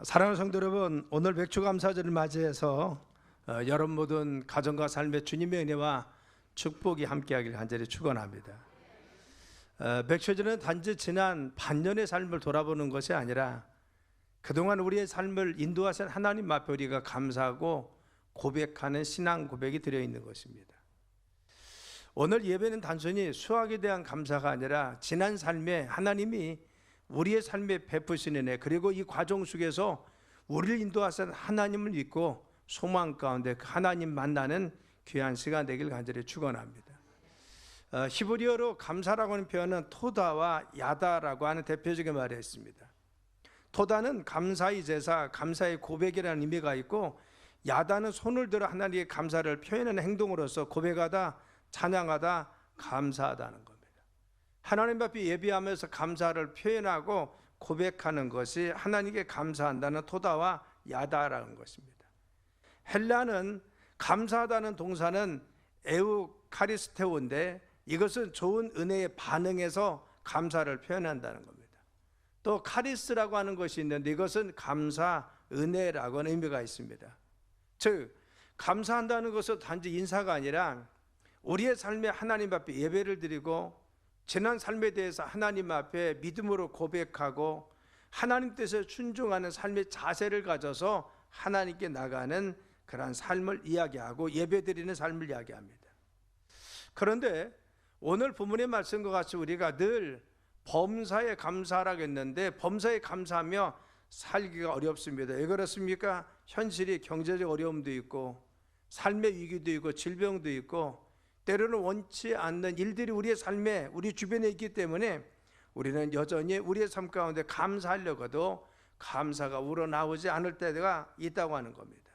사랑하는 성도 여러분, 오늘 맥주감사절을 맞이해서 여러분 모든 가정과 삶에 주님의 은혜와 축복이 함께하길 간절히 축원합니다. 맥주절은 단지 지난 반년의 삶을 돌아보는 것이 아니라 그동안 우리의 삶을 인도하신 하나님 앞에 우리가 감사하고 고백하는 신앙 고백이 들어있는 것입니다. 오늘 예배는 단순히 수학에 대한 감사가 아니라 지난 삶에 하나님이 우리의 삶에 베푸신 은혜, 그리고 이 과정 속에서 우리를 인도하신 하나님을 믿고 소망 가운데 그 하나님 만나는 귀한 시간 되길 간절히 축원합니다. 히브리어로 감사라고 하는 표현은 토다와 야다라고 하는 대표적인 말이 있습니다. 토다는 감사의 제사, 감사의 고백이라는 의미가 있고, 야다는 손을 들어 하나님의 감사를 표현하는 행동으로서 고백하다, 찬양하다, 감사하다는 겁니다. 하나님 앞에 예배하면서 감사를 표현하고 고백하는 것이 하나님께 감사한다는 토다와 야다라는 것입니다. 헬라는 감사하다는 동사는 에우카리스테오인데, 이것은 좋은 은혜에 반응해서 감사를 표현한다는 겁니다. 또 카리스라고 하는 것이 있는데, 이것은 감사, 은혜라고 하는 의미가 있습니다. 즉 감사한다는 것은 단지 인사가 아니라 우리의 삶에 하나님 앞에 예배를 드리고 지난 삶에 대해서 하나님 앞에 믿음으로 고백하고 하나님 뜻에 순종하는 삶의 자세를 가져서 하나님께 나가는 그러한 삶을 이야기하고 예배드리는 삶을 이야기합니다. 그런데 오늘 본문의 말씀과 같이 우리가 늘 범사에 감사하라고 했는데, 범사에 감사하며 살기가 어렵습니다. 왜 그렇습니까? 현실이 경제적 어려움도 있고 삶의 위기도 있고 질병도 있고 때로는 원치 않는 일들이 우리의 삶에, 우리 주변에 있기 때문에 우리는 여전히 우리의 삶 가운데 감사하려고도 감사가 우러나오지 않을 때가 있다고 하는 겁니다.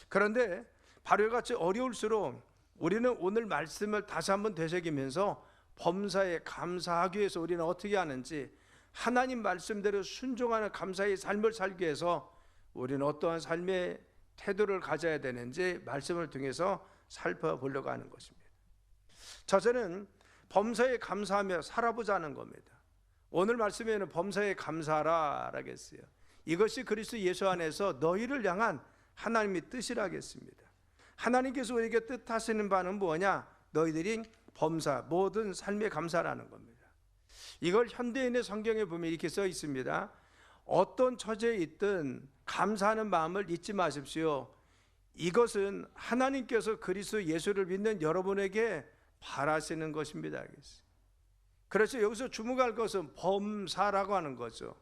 그런데 바로 이같이 어려울수록 우리는 오늘 말씀을 다시 한번 되새기면서 범사에 감사하기 위해서 우리는 어떻게 하는지, 하나님 말씀대로 순종하는 감사의 삶을 살기 위해서 우리는 어떠한 삶의 태도를 가져야 되는지 말씀을 통해서 살펴보려고 하는 것입니다. 첫째는 범사에 감사하며 살아보자는 겁니다. 오늘 말씀에는 범사에 감사하라 했어요. 이것이 그리스도 예수 안에서 너희를 향한 하나님의 뜻이라겠습니다. 하나님께서 우리에게 뜻하시는 바는 뭐냐? 너희들이 범사, 모든 삶에 감사라는 겁니다. 이걸 현대인의 성경에 보면 이렇게 써 있습니다. 어떤 처지에 있든 감사하는 마음을 잊지 마십시오. 이것은 하나님께서 그리스도 예수를 믿는 여러분에게 바라시는 것입니다. 그래서 여기서 주목할 것은 범사라고 하는 거죠.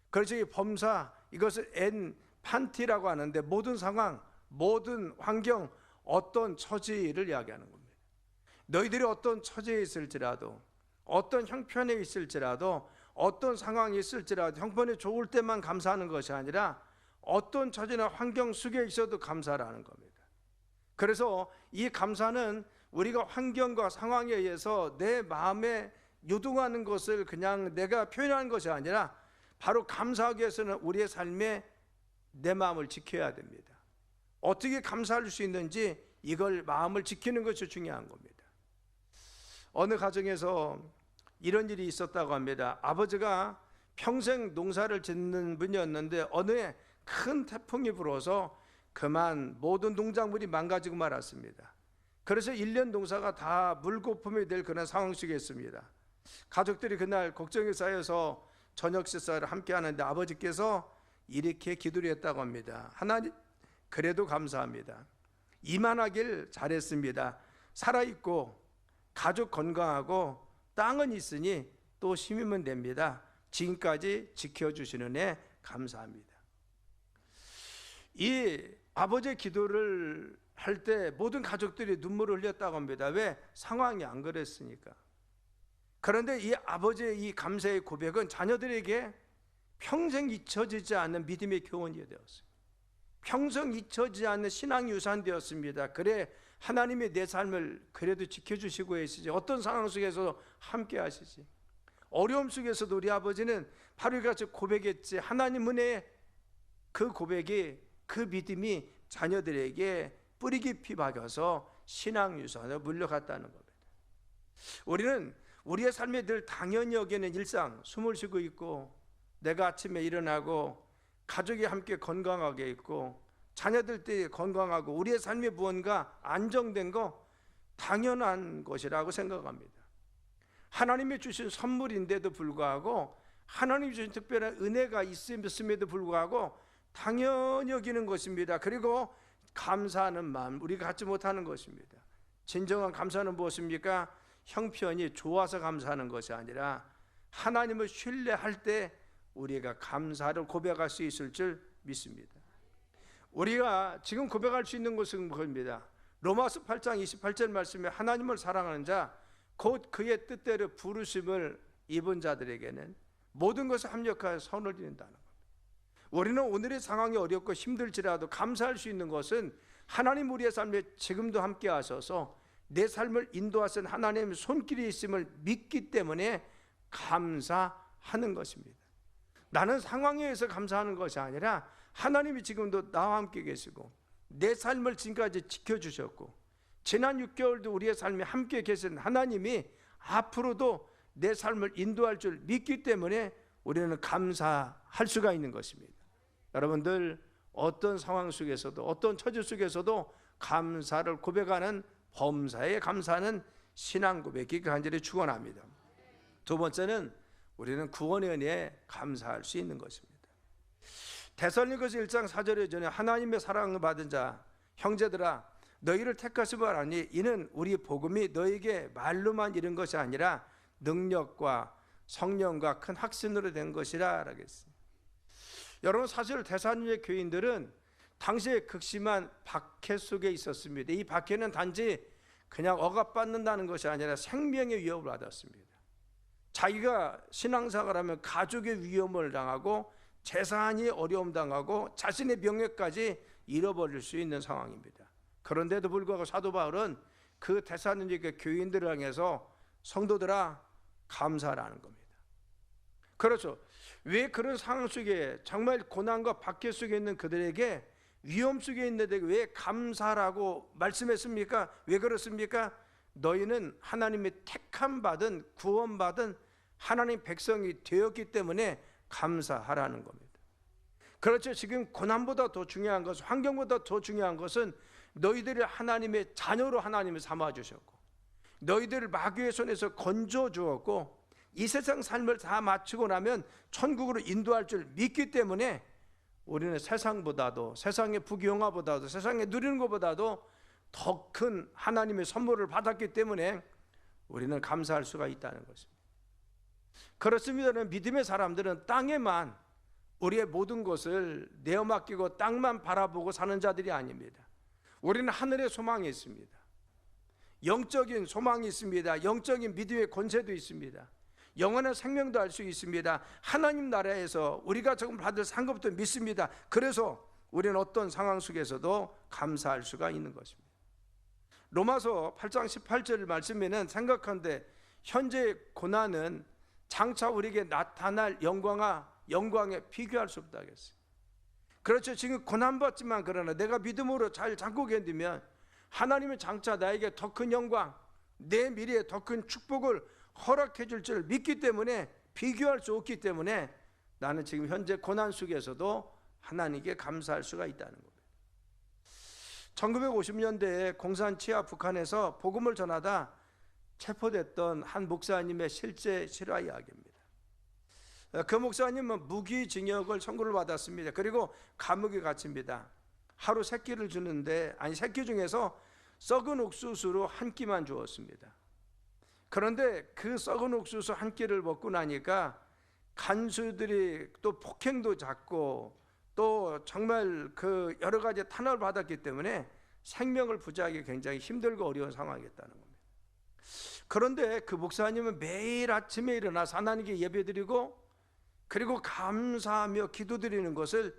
그래서 이 범사, 이것을 판티라고 하는데 모든 상황, 모든 환경, 어떤 처지를 이야기하는 겁니다. 너희들이 어떤 처지에 있을지라도, 어떤 형편에 있을지라도, 어떤 상황이 있을지라도 형편이 좋을 때만 감사하는 것이 아니라 어떤 처지나 환경 속에 있어도 감사라는 겁니다. 그래서 이 감사는 우리가 환경과 상황에 의해서 내 마음에 요동하는 것을 그냥 내가 표현하는 것이 아니라 바로 감사하기 위해서는 우리의 삶에 내 마음을 지켜야 됩니다. 어떻게 감사할 수 있는지 이걸 마음을 지키는 것이 중요한 겁니다. 어느 가정에서 이런 일이 있었다고 합니다. 아버지가 평생 농사를 짓는 분이었는데 어느 해 큰 태풍이 불어서 그만 모든 농작물이 망가지고 말았습니다. 그래서 1년 농사가 다 물거품이 될 그런 상황 속에 있습니다. 가족들이 그날 걱정이 쌓여서 저녁 식사를 함께 하는데 아버지께서 이렇게 기도를 했다고 합니다. 하나님, 그래도 감사합니다. 이만하길 잘했습니다. 살아있고 가족 건강하고 땅은 있으니 또 심으면 됩니다. 지금까지 지켜주시는 애 감사합니다. 이 아버지의 기도를 할 때 모든 가족들이 눈물을 흘렸다고 합니다. 왜? 상황이 안 그랬으니까. 그런데 이 아버지의 이 감사의 고백은 자녀들에게 평생 잊혀지지 않는 믿음의 교훈이 되었어요. 평생 잊혀지지 않는 신앙 유산 되었습니다. 그래 하나님이 내 삶을 그래도 지켜주시고 계시지, 어떤 상황 속에서 함께 하시지, 어려움 속에서도 우리 아버지는 바로 이같이 고백했지. 하나님 은혜의 그 고백이, 그 믿음이 자녀들에게 뿌리 깊이 박여서 신앙 유산을 물려갔다는 겁니다. 우리는 우리의 삶에 늘 당연히 여기는 일상, 숨을 쉬고 있고 내가 아침에 일어나고 가족이 함께 건강하게 있고 자녀들이 건강하고 우리의 삶의 무언가 안정된 거 당연한 것이라고 생각합니다. 하나님이 주신 선물인데도 불구하고, 하나님이 주신 특별한 은혜가 있음에도 불구하고 당연히 여기는 것입니다. 그리고 감사하는 마음, 우리가 갖지 못하는 것입니다. 진정한 감사는 무엇입니까? 형편이 좋아서 감사하는 것이 아니라 하나님을 신뢰할 때 우리가 감사를 고백할 수 있을 줄 믿습니다. 우리가 지금 고백할 수 있는 것은 그겁니다. 로마서 8장 28절 말씀에 하나님을 사랑하는 자 곧 그의 뜻대로 부르심을 입은 자들에게는 모든 것을 합력하여 선을 이룬다는 겁니다. 우리는 오늘의 상황이 어렵고 힘들지라도 감사할 수 있는 것은 하나님 우리의 삶에 지금도 함께 하셔서 내 삶을 인도하신 하나님의 손길이 있음을 믿기 때문에 감사하는 것입니다. 나는 상황에 의해서 감사하는 것이 아니라 하나님이 지금도 나와 함께 계시고 내 삶을 지금까지 지켜주셨고 지난 6개월도 우리의 삶에 함께 계신 하나님이 앞으로도 내 삶을 인도할 줄 믿기 때문에 우리는 감사할 수가 있는 것입니다. 여러분들 어떤 상황 속에서도 어떤 처지 속에서도 감사를 고백하는 범사에 감사하는 신앙 고백이 간절히 축원합니다. 두 번째는 우리는 구원의 은혜에 감사할 수 있는 것입니다. 데살로니가서 1장 4절에 전에 하나님의 사랑을 받은 자 형제들아 너희를 택하심을 아니 이는 우리 복음이 너희에게 말로만 이른 것이 아니라 능력과 성령과 큰 확신으로 된 것이라 라겠습니다. 여러분 사실 데살로니가 교인들은 당시에 극심한 박해 속에 있었습니다. 이 박해는 단지 그냥 억압받는다는 것이 아니라 생명의 위협을 받았습니다. 자기가 신앙생활하면 가족의 위험을 당하고 재산이 어려움 당하고 자신의 명예까지 잃어버릴 수 있는 상황입니다. 그런데도 불구하고 사도 바울은 그 데살로니가 교인들을 향해서 성도들아 감사라는 겁니다. 그렇죠. 왜 그런 상황 속에 정말 고난과 박해 속에 있는 그들에게 위험 속에 있는데 왜 감사라고 말씀했습니까? 왜 그렇습니까? 너희는 하나님의 택함 받은 구원받은 하나님 백성이 되었기 때문에 감사하라는 겁니다. 그렇죠. 지금 고난보다 더 중요한 것은, 환경보다 더 중요한 것은 너희들을 하나님의 자녀로 하나님이 삼아주셨고 너희들을 마귀의 손에서 건져 주었고 이 세상 삶을 다 마치고 나면 천국으로 인도할 줄 믿기 때문에 우리는 세상보다도, 세상의 부귀영화보다도, 세상에 누리는 것보다도 더 큰 하나님의 선물을 받았기 때문에 우리는 감사할 수가 있다는 것입니다. 그렇습니다. 믿음의 사람들은 땅에만 우리의 모든 것을 내어 맡기고 땅만 바라보고 사는 자들이 아닙니다. 우리는 하늘의 소망이 있습니다. 영적인 소망이 있습니다. 영적인 믿음의 권세도 있습니다. 영원한 생명도 알 수 있습니다. 하나님 나라에서 우리가 조금 받을 상급도 믿습니다. 그래서 우리는 어떤 상황 속에서도 감사할 수가 있는 것입니다. 로마서 8장 18절 말씀에는 생각한데 현재의 고난은 장차 우리에게 나타날 영광에 비교할 수 없다 하겠어요. 그렇죠. 지금 고난받지만 그러나 내가 믿음으로 잘 잡고 견디면 하나님은 장차 나에게 더 큰 영광, 내 미래에 더 큰 축복을 허락해 줄 줄 믿기 때문에 비교할 수 없기 때문에 나는 지금 현재 고난 속에서도 하나님께 감사할 수가 있다는 겁니다. 1950년대에 공산 치하 북한에서 복음을 전하다 체포됐던 한 목사님의 실제 실화 이야기입니다. 그 목사님은 무기징역을 선고를 받았습니다. 그리고 감옥에 갇힙니다. 하루 세 끼를 주는데 세 끼 중에서 썩은 옥수수로 한 끼만 주었습니다. 그런데 그 썩은 옥수수 한 끼를 먹고 나니까 간수들이 또 폭행도 잡고 또 정말 그 여러 가지 탄압을 받았기 때문에 생명을 부지하기 굉장히 힘들고 어려운 상황이었다는 겁니다. 그런데 그 목사님은 매일 아침에 일어나서 하나님께 예배드리고 그리고 감사하며 기도드리는 것을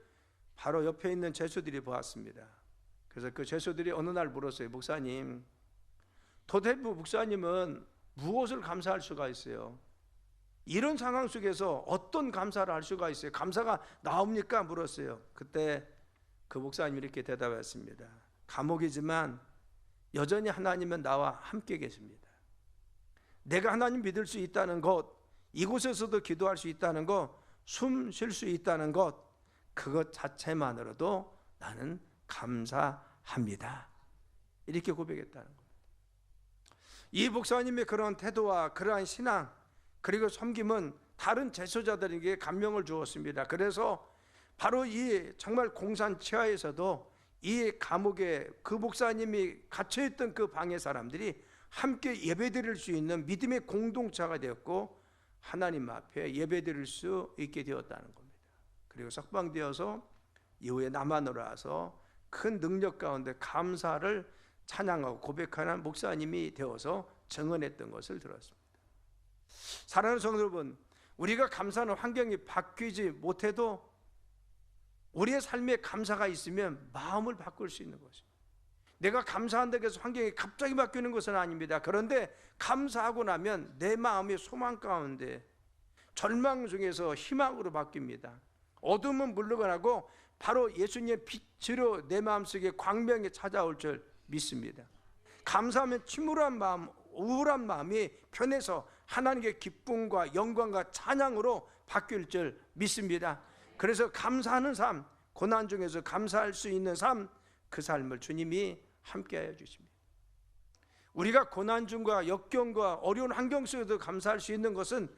바로 옆에 있는 죄수들이 보았습니다. 그래서 그 죄수들이 어느 날 물었어요. 목사님, 도대체 목사님은 무엇을 감사할 수가 있어요? 이런 상황 속에서 어떤 감사를 할 수가 있어요? 감사가 나옵니까? 물었어요. 그때 그 목사님이 이렇게 대답했습니다. 감옥이지만 여전히 하나님은 나와 함께 계십니다. 내가 하나님 믿을 수 있다는 것, 이곳에서도 기도할 수 있다는 것, 숨 쉴 수 있다는 것, 그것 자체만으로도 나는 감사합니다. 이렇게 고백했다는 겁니다. 이 목사님의 그런 태도와 그러한 신앙 그리고 섬김은 다른 제소자들에게 감명을 주었습니다. 그래서 바로 이 정말 공산 치하에서도 이 감옥에 그 목사님이 갇혀있던 그 방의 사람들이 함께 예배드릴 수 있는 믿음의 공동체가 되었고 하나님 앞에 예배드릴 수 있게 되었다는 겁니다. 그리고 석방되어서 이후에 남한으로 와서 큰 능력 가운데 감사를 찬양하고 고백하는 목사님이 되어서 증언했던 것을 들었습니다. 사랑하는 성도 여러분, 우리가 감사하는 환경이 바뀌지 못해도 우리의 삶에 감사가 있으면 마음을 바꿀 수 있는 것입니다. 내가 감사한다고 해서 환경이 갑자기 바뀌는 것은 아닙니다. 그런데 감사하고 나면 내 마음이 소망 가운데 절망 중에서 희망으로 바뀝니다. 어둠은 물러가고 바로 예수님의 빛으로 내 마음속에 광명이 찾아올 줄 믿습니다. 감사하면 침울한 마음, 우울한 마음이 변해서 하나님의 기쁨과 영광과 찬양으로 바뀔 줄 믿습니다. 그래서 감사하는 삶, 고난 중에서 감사할 수 있는 삶, 그 삶을 주님이 함께하여 주십니다. 우리가 고난 중과 역경과 어려운 환경 속에도 감사할 수 있는 것은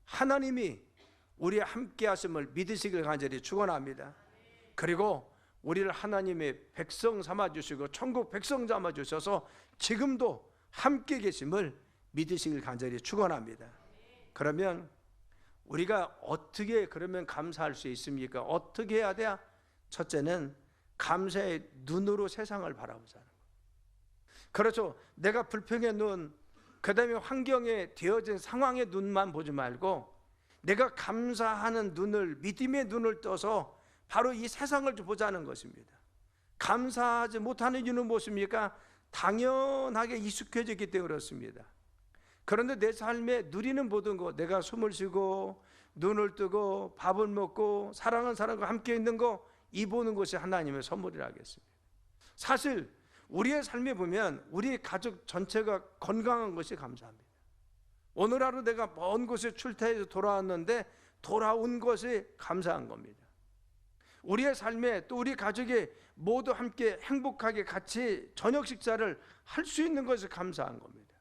하나님이 우리와 함께 하심을 믿으시길 간절히 축원합니다. 그리고 우리를 하나님의 백성 삼아 주시고 천국 백성 삼아 주셔서 지금도 함께 계심을 믿으시길 간절히 축원합니다. 그러면 우리가 어떻게 그러면 감사할 수 있습니까? 어떻게 해야 돼요? 첫째는 감사의 눈으로 세상을 바라보자는 거예요. 그렇죠. 내가 불평의 눈, 그 다음에 환경에 되어진 상황의 눈만 보지 말고 내가 감사하는 눈을, 믿음의 눈을 떠서 바로 이 세상을 보자는 것입니다. 감사하지 못하는 이유는 무엇입니까? 당연하게 익숙해졌기 때문에 그렇습니다. 그런데 내 삶에 누리는 모든 것, 내가 숨을 쉬고 눈을 뜨고 밥을 먹고 사랑하는 사람과 함께 있는 것, 이 보는 것이 하나님의 선물이라 하겠습니다. 사실 우리의 삶에 보면 우리 가족 전체가 건강한 것이 감사합니다. 오늘 하루 내가 먼 곳에 출퇴해서 돌아왔는데 돌아온 것이 감사한 겁니다. 우리의 삶에 또 우리 가족이 모두 함께 행복하게 같이 저녁 식사를 할 수 있는 것이 감사한 겁니다.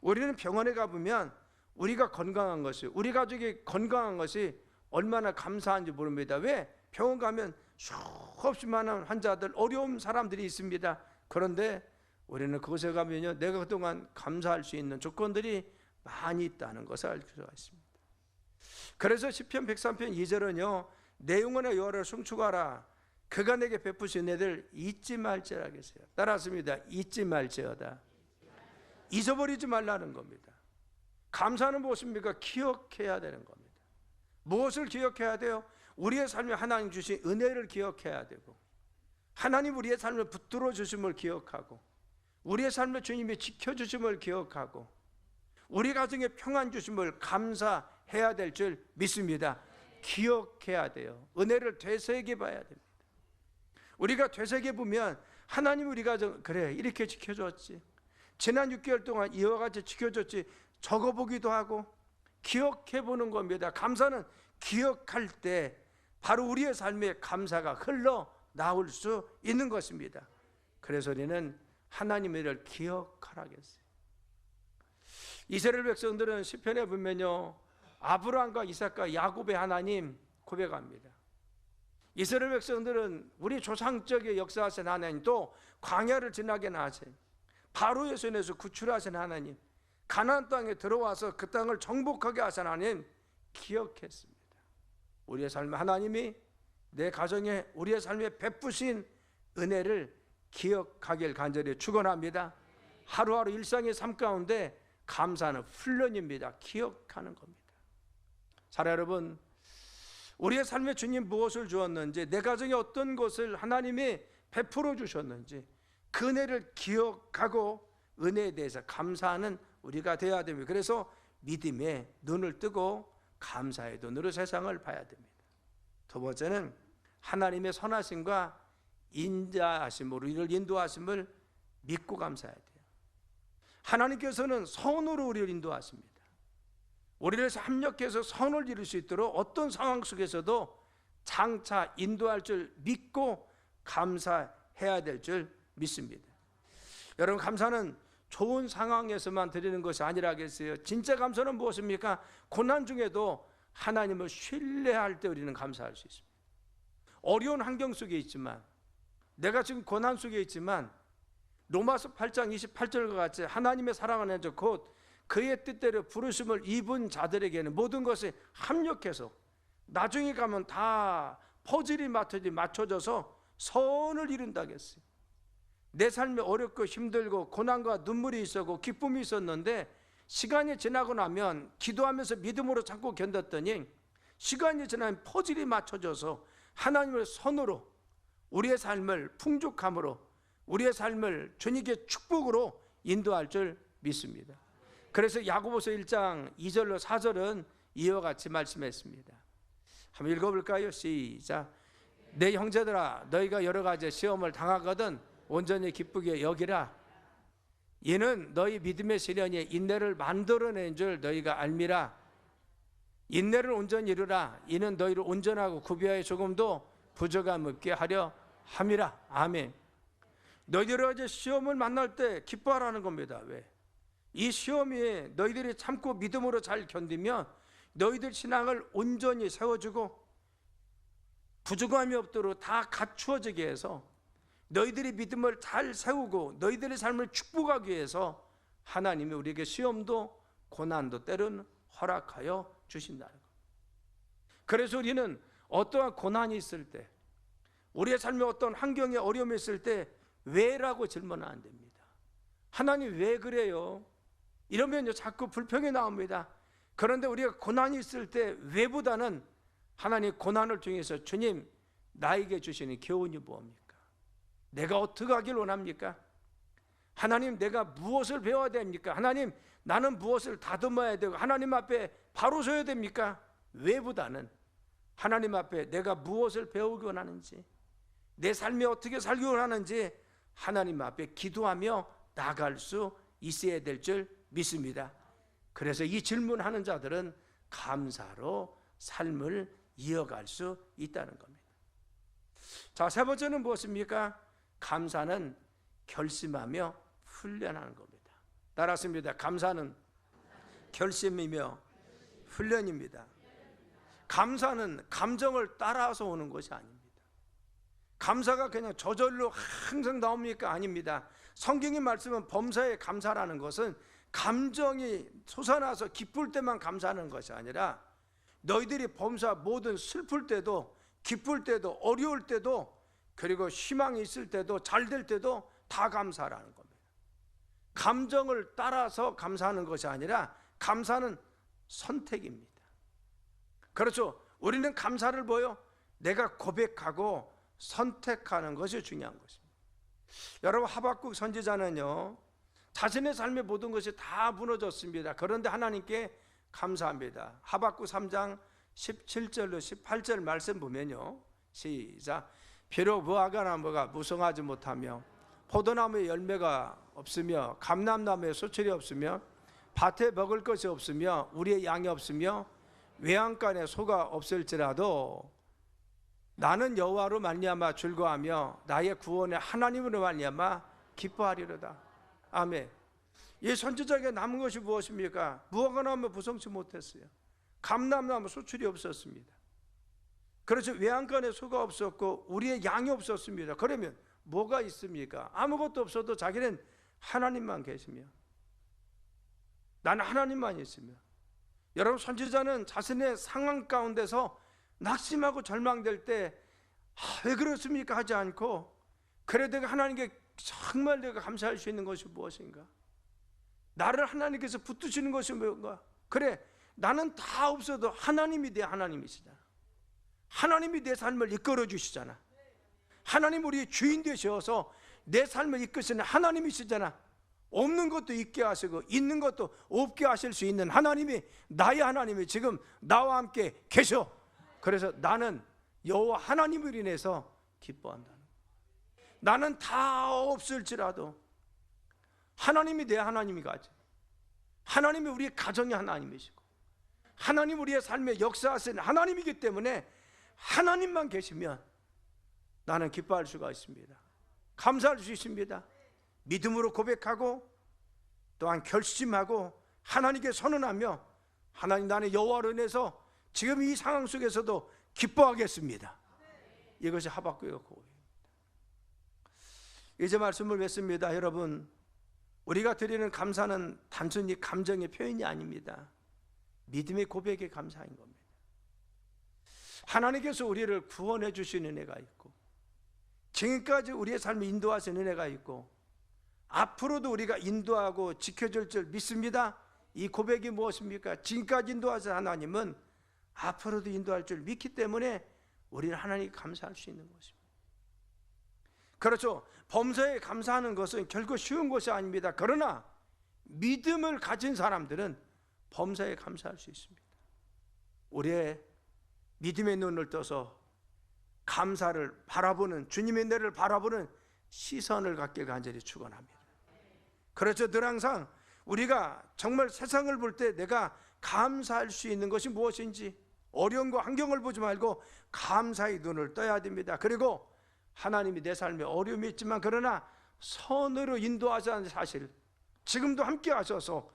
우리는 병원에 가보면 우리가 건강한 것이, 우리 가족이 건강한 것이 얼마나 감사한지 모릅니다. 왜? 병원 가면 수없이 많은 환자들, 어려운 사람들이 있습니다. 그런데 우리는 그곳에 가면요, 내가 그동안 감사할 수 있는 조건들이 많이 있다는 것을 알 수가 있습니다. 그래서 시편 103편 2절은요, 내 영혼의 여호와를 송축하라. 그가 내게 베푸신 애들 잊지 말지어다 하겠어요. 따라합니다. 잊지 말지어다. 잊어버리지 말라는 겁니다. 감사는 무엇입니까? 기억해야 되는 겁니다. 무엇을 기억해야 돼요? 우리의 삶에 하나님 주신 은혜를 기억해야 되고, 하나님 우리의 삶을 붙들어 주심을 기억하고, 우리의 삶에 주님이 지켜주심을 기억하고, 우리 가정에 평안 주심을 감사해야 될 줄 믿습니다. 기억해야 돼요. 은혜를 되새겨 봐야 됩니다. 우리가 되새겨 보면 하나님 우리 가정, 그래 이렇게 지켜줬지, 지난 6개월 동안 이와 같이 지켜줬지, 적어보기도 하고 기억해 보는 겁니다. 감사는 기억할 때 바로 우리의 삶에 감사가 흘러나올 수 있는 것입니다. 그래서 우리는 하나님의 일을 기억하라겠어요. 이스라엘 백성들은 시편에 보면요, 아브라함과 이삭과 야곱의 하나님 고백합니다. 이스라엘 백성들은 우리 조상적인 역사하신 하나님, 또 광야를 지나게 하신, 바로의 손에서 구출하신 하나님, 가나안 땅에 들어와서 그 땅을 정복하게 하신 하나님 기억했습니다. 우리의 삶에 하나님이 내 가정에 우리의 삶에 베푸신 은혜를 기억하길 간절히 축원합니다. 하루하루 일상의 삶 가운데 감사는 훈련입니다. 기억하는 겁니다. 사랑 여러분, 우리의 삶에 주님 무엇을 주었는지, 내 가정에 어떤 것을 하나님이 베풀어 주셨는지 그 은혜를 기억하고 은혜에 대해서 감사하는 우리가 되어야 됩니다. 그래서 믿음의 눈을 뜨고 감사의 눈으로 세상을 봐야 됩니다. 두 번째는 하나님의 선하심과 인자하심으로 이를 인도하심을 믿고 감사해야 돼요. 하나님께서는 선으로 우리를 인도하십니다. 우리를 합력해서 선을 이룰 수 있도록 어떤 상황 속에서도 장차 인도할 줄 믿고 감사해야 될 줄 믿습니다. 여러분, 감사는 좋은 상황에서만 드리는 것이 아니라겠어요. 진짜 감사는 무엇입니까? 고난 중에도 하나님을 신뢰할 때 우리는 감사할 수 있습니다. 어려운 환경 속에 있지만, 내가 지금 고난 속에 있지만 로마서 8장 28절과 같이 하나님의 사랑하는 자 곧 그의 뜻대로 부르심을 입은 자들에게는 모든 것이 합력해서 나중에 가면 다 퍼즐이 맞춰져서 선을 이룬다겠어요. 내 삶이 어렵고 힘들고 고난과 눈물이 있었고 기쁨이 있었는데 시간이 지나고 나면 기도하면서 믿음으로 참고 견뎠더니 시간이 지나면 퍼즐이 맞춰져서 하나님의 선으로 우리의 삶을 풍족함으로 우리의 삶을 주님의 축복으로 인도할 줄 믿습니다. 그래서 야고보서 1장 2절로 4절은 이와 같이 말씀했습니다. 한번 읽어볼까요? 시작. 내 형제들아, 너희가 여러 가지 시험을 당하거든 온전히 기쁘게 여기라. 이는 너희 믿음의 시련이 인내를 만들어낸 줄 너희가 알미라. 인내를 온전히 이루라. 이는 너희를 온전하고 구비하여 조금도 부족함 없게 하려 함이라. 아멘. 너희들이 여러 가지 시험을 만날 때 기뻐하라는 겁니다. 왜? 이 시험이 너희들이 참고 믿음으로 잘 견디면 너희들 신앙을 온전히 세워주고 부족함이 없도록 다 갖추어지게 해서 너희들이 믿음을 잘 세우고 너희들의 삶을 축복하기 위해서 하나님이 우리에게 시험도 고난도 때로는 허락하여 주신다는 것. 그래서 우리는 어떠한 고난이 있을 때, 우리의 삶에 어떤 환경에 어려움이 있을 때 왜라고 질문은 안 됩니다. 하나님 왜 그래요? 이러면 자꾸 불평이 나옵니다. 그런데 우리가 고난이 있을 때 왜보다는 하나님 고난을 통해서 주님 나에게 주시는 교훈이 뭡니까? 내가 어떻게 하길 원합니까? 하나님 내가 무엇을 배워야 됩니까? 하나님 나는 무엇을 다듬어야 되고 하나님 앞에 바로 서야 됩니까? 왜보다는 하나님 앞에 내가 무엇을 배우기 원하는지, 내 삶이 어떻게 살기 원하는지 하나님 앞에 기도하며 나아갈 수 있어야 될 줄 믿습니다. 그래서 이 질문하는 자들은 감사로 삶을 이어갈 수 있다는 겁니다. 자, 세 번째는 무엇입니까? 감사는 결심하며 훈련하는 겁니다. 따라하십니다. 감사는 결심이며 훈련입니다. 감사는 감정을 따라서 오는 것이 아닙니다. 감사가 그냥 저절로 항상 나옵니까? 아닙니다. 성경의 말씀은 범사에 감사라는 것은 감정이 솟아나서 기쁠 때만 감사하는 것이 아니라 너희들이 범사 모든 슬플 때도 기쁠 때도 어려울 때도 그리고 희망이 있을 때도 잘 될 때도 다 감사라는 겁니다. 감정을 따라서 감사하는 것이 아니라 감사는 선택입니다. 그렇죠. 우리는 감사를 뭐요? 내가 고백하고 선택하는 것이 중요한 것입니다. 여러분, 하박국 선지자는요 자신의 삶의 모든 것이 다 무너졌습니다. 그런데 하나님께 감사합니다. 하박국 3장 17절로 18절 말씀 보면요, 시작. 비록 무화과 나무가 무성하지 못하며 포도나무에 열매가 없으며 감람나무에 수출이 없으며 밭에 먹을 것이 없으며 우리의 양이 없으며 외양간에 소가 없을지라도 나는 여호와로 말미암아 즐거워하며 나의 구원의 하나님으로 말미암아 기뻐하리로다. 아멘. 이 선지자에게 남은 것이 무엇입니까? 무화과 나무 부성치 못했어요. 감람나무 수출이 없었습니다. 그래서 외양간에 소가 없었고 우리의 양이 없었습니다. 그러면 뭐가 있습니까? 아무것도 없어도 자기는 하나님만 계시며 나는 하나님만 있으며. 여러분, 선지자는 자신의 상황 가운데서 낙심하고 절망될 때 왜 그렇습니까? 하지 않고 그래 내가 하나님께 정말 내가 감사할 수 있는 것이 무엇인가? 나를 하나님께서 붙드시는 것이 뭔가? 그래 나는 다 없어도 하나님이 내 하나님이시잖아. 하나님이 내 삶을 이끌어 주시잖아. 하나님 우리의 주인 되셔서 내 삶을 이끄시는 하나님이시잖아. 없는 것도 있게 하시고 있는 것도 없게 하실 수 있는 하나님이 나의 하나님이 지금 나와 함께 계셔. 그래서 나는 여호와 하나님을 인해서 기뻐한다. 나는 다 없을지라도 하나님이 내 하나님이 가지. 하나님이 우리의 가정의 하나님이시고 하나님 우리의 삶에 역사하시는 하나님이기 때문에 하나님만 계시면 나는 기뻐할 수가 있습니다. 감사할 수 있습니다. 믿음으로 고백하고 또한 결심하고 하나님께 선언하며 하나님, 나는 여호와로 인해서 지금 이 상황 속에서도 기뻐하겠습니다. 이것이 하박국의 고백입니다. 이제 말씀을 맺습니다. 여러분, 우리가 드리는 감사는 단순히 감정의 표현이 아닙니다. 믿음의 고백의 감사인 겁니다. 하나님께서 우리를 구원해 주신 은혜가 있고 지금까지 우리의 삶을 인도하신 은혜가 있고 앞으로도 우리가 인도하고 지켜줄 줄 믿습니다. 이 고백이 무엇입니까? 지금까지 인도하신 하나님은 앞으로도 인도할 줄 믿기 때문에 우리는 하나님께 감사할 수 있는 것입니다. 그렇죠. 범사에 감사하는 것은 결코 쉬운 것이 아닙니다. 그러나 믿음을 가진 사람들은 범사에 감사할 수 있습니다. 우리의 믿음의 눈을 떠서 감사를 바라보는, 주님의 은혜를 바라보는 시선을 갖길 간절히 축원합니다. 그렇죠. 늘 항상 우리가 정말 세상을 볼 때 내가 감사할 수 있는 것이 무엇인지 어려운 거, 환경을 보지 말고 감사의 눈을 떠야 됩니다. 그리고 하나님이 내 삶에 어려움이 있지만 그러나 선으로 인도하자는 사실, 지금도 함께 하셔서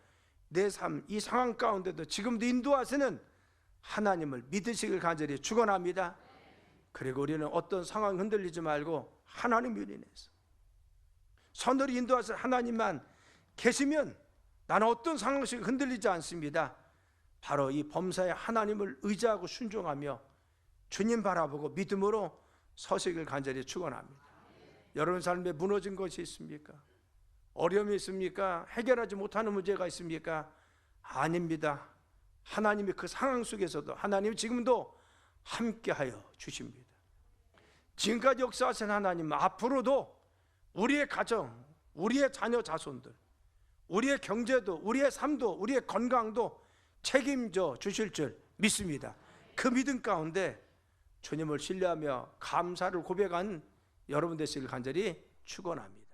내 삶, 이 상황 가운데도 지금도 인도하시는 하나님을 믿으시길 간절히 축원합니다. 그리고 우리는 어떤 상황 흔들리지 말고 하나님 인해서 선으로 인도하실 하나님만 계시면 나는 어떤 상황 속에 흔들리지 않습니다. 바로 이 범사의 하나님을 의지하고 순종하며 주님 바라보고 믿음으로 서시길 간절히 축원합니다. 여러분 삶에 무너진 것이 있습니까? 어려움이 있습니까? 해결하지 못하는 문제가 있습니까? 아닙니다. 하나님이 그 상황 속에서도 하나님이 지금도 함께하여 주십니다. 지금까지 역사하신 하나님은 앞으로도 우리의 가정, 우리의 자녀 자손들, 우리의 경제도, 우리의 삶도, 우리의 건강도 책임져 주실 줄 믿습니다. 그 믿음 가운데 주님을 신뢰하며 감사를 고백한 여러분 되시길 간절히 축원합니다.